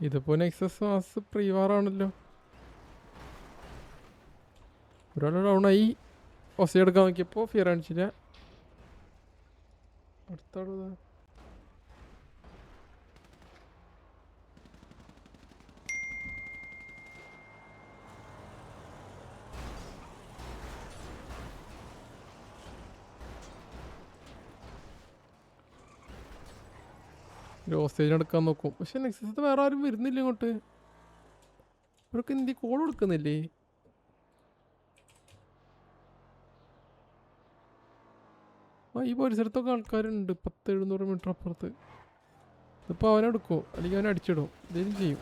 ഇതിപ്പോ Nexus mass പ്രീവാറാണല്ലോ. ഒരാൾ down ആയി. ഒസി എടുക്കാൻ നോക്കിയപ്പോ ഫിയർ കാണിച്ചില്ല. അടുത്താള് ഹോസ്റ്റേജിന് എടുക്കാൻ നോക്കും. പക്ഷെ നെക്സസ് വേറെ ആരും വരുന്നില്ല ഇങ്ങോട്ട്. ഇവർക്ക് എന്തി കോൾ കൊടുക്കുന്നില്ലേ? ഈ പരിസരത്തൊക്കെ ആൾക്കാരുണ്ട് 10-700 മീറ്റർ അപ്പുറത്ത്. ഇതിപ്പോൾ അവനെടുക്കുമോ അല്ലെങ്കിൽ അവനെ അടിച്ചിടും, എന്തെങ്കിലും ചെയ്യും.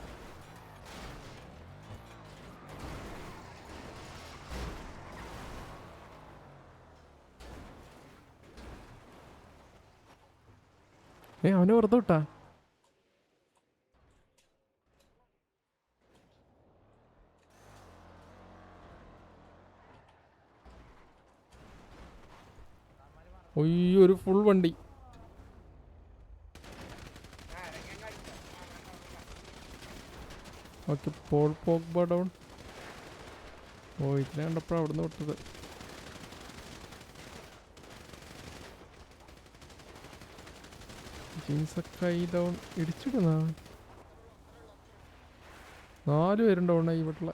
അവനെ വെറുതെ വിട്ടാ. ഒരു ഫുൾ വണ്ടി. Okay, Paul Pogba down. ഇതിനെ കണ്ടപ്പോൾ അവിടെ നിന്ന് വിട്ടത്. ജീൻസൊക്കെ ഡൗൺ. ഇടിച്ചിടുന്ന 4 പേരും ഡൗണായി ഇവിടെയുള്ള.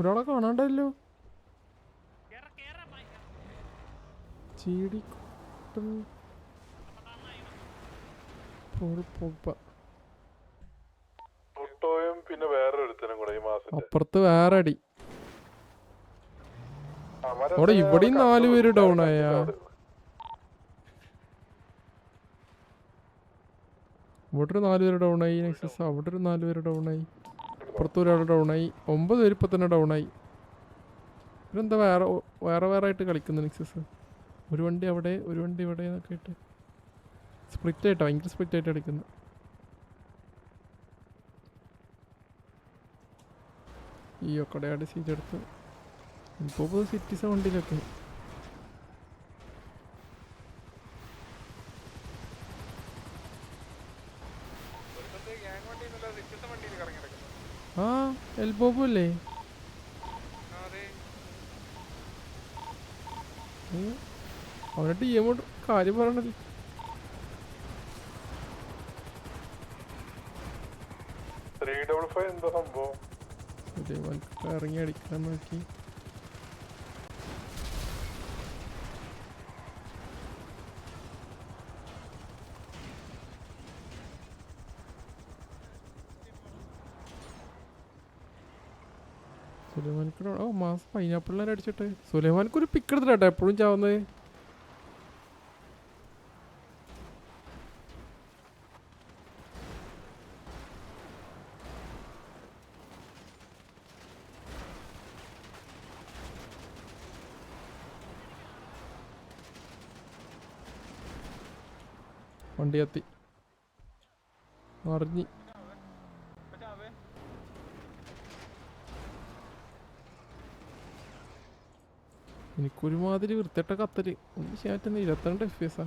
ഒരാളെ കാണാണ്ടല്ലോ. പിന്നെ വേറൊരുത്തനും കൂടെ ഈ മാസം അപ്പുറത്ത് വേറെ അടി. അവിടെ ഇവിടെയും 4 പേര് ഡൗൺ ആയാ. ഇവിടെ ഒരു 4 പേര് ഡൗൺ ആയി. നെക്സസ് അവിടെ ഒരു 4 പേര് ഡൗൺ ആയി. അപ്പുറത്ത് ഒരാൾ ഡൗൺ ആയി. 9 പേര് ഇപ്പൊ തന്നെ ഡൗൺ ആയി. ഇവരെന്താ വേറെ വേറെ ആയിട്ട് കളിക്കുന്നു നെക്സസ്. ഒരു വണ്ടി അവിടെ, ഒരു വണ്ടി ഇവിടെ എന്നൊക്കെ ആയിട്ട് സ്പ്ലിറ്റ് ആയിട്ടാ, ഭയങ്കര സ്പ്ലിറ്റ് ആയിട്ട് കളിക്കുന്നത്. ഈ ഒക്കടയാട് സീറ്റ് എടുത്ത് ഇപ്പോൾ സിറ്റിസൺ വണ്ടിയിലൊക്കെ. ആ എൽബോബു അല്ലേ? അവനെ ടീമോട് കാര്യം പറയണല്ലേ. ഇറങ്ങി അടിക്കാൻ നോക്കി. സുലൈമാനിക്ക് മാസം പൈനാപ്പിളിനെ അടിച്ചിട്ട്. സുലൈമാനിക്ക് ഒരു പിക്ക് എടുത്തിട്ടാ എപ്പോഴും ചാവുന്നത്. വണ്ടി കത്തി അറിഞ്ഞി. എനിക്കൊരുമാതിരി വൃത്തിട്ട കത്തല്. ഒന്ന് ചെയ്യാൻ 22 FPS.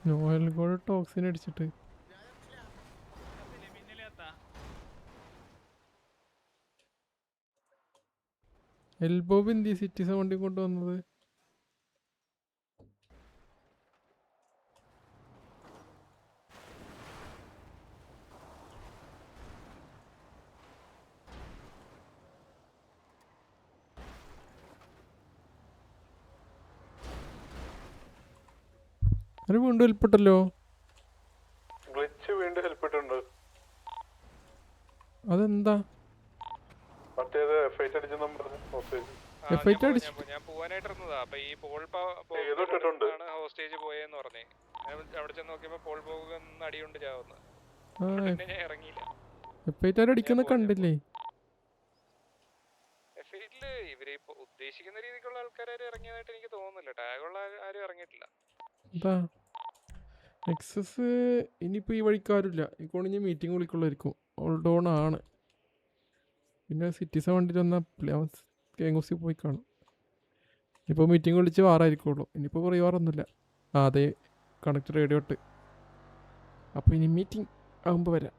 നോയൽ കൂടെ ടോക്സിൻ അടിച്ചിട്ട് എൽബോബ് എന്തി സിറ്റിസൺ വണ്ടി കൊണ്ടുവന്നത്. അവര് വീണ്ടും ഹെൽപ്പെട്ടല്ലോ. അതെന്താ? ഞാൻ പോവാനായിട്ടിരുന്നതാ. അപ്പൊ ഈ പോൾ ഹോസ്റ്റേജ് പോയെന്ന് പറഞ്ഞേ. അവിടെ ചെന്ന് നോക്കിയപ്പോ പോൾ പോക അടിയുണ്ട് ചാവുന്നു. ഞാൻ ഇറങ്ങിയില്ല. അടിക്കുന്ന കണ്ടില്ലേ? ഇവര് ഉദ്ദേശിക്കുന്ന രീതിക്കുള്ള ആൾക്കാരും ഇറങ്ങിയതായിട്ട് എനിക്ക് തോന്നുന്നില്ല. ടാഗുള്ള ആരും ഇറങ്ങിയിട്ടില്ല. നെക്സസ് ഇനിയിപ്പോ ഈ വഴിക്കാരില്ല. ഈ കോണിഞ്ഞ് മീറ്റിംഗ് വിളിക്കുള്ളായിരിക്കും. ഡൗൺ ആണ്. പിന്നെ സിറ്റിസൺ വണ്ടിയിൽ വന്നാൽ കേങ്ങൂസി പോയി കാണും. ഇനിയിപ്പോൾ മീറ്റിംഗ് വിളിച്ച് വാറായിരിക്കുള്ളൂ. ഇനിയിപ്പോൾ പറയുവാറൊന്നുമില്ല. അതെ കണക്ട് റേഡിയോ ഇട്ട്. അപ്പോൾ ഇനി മീറ്റിംഗ് ആകുമ്പോൾ വരാം.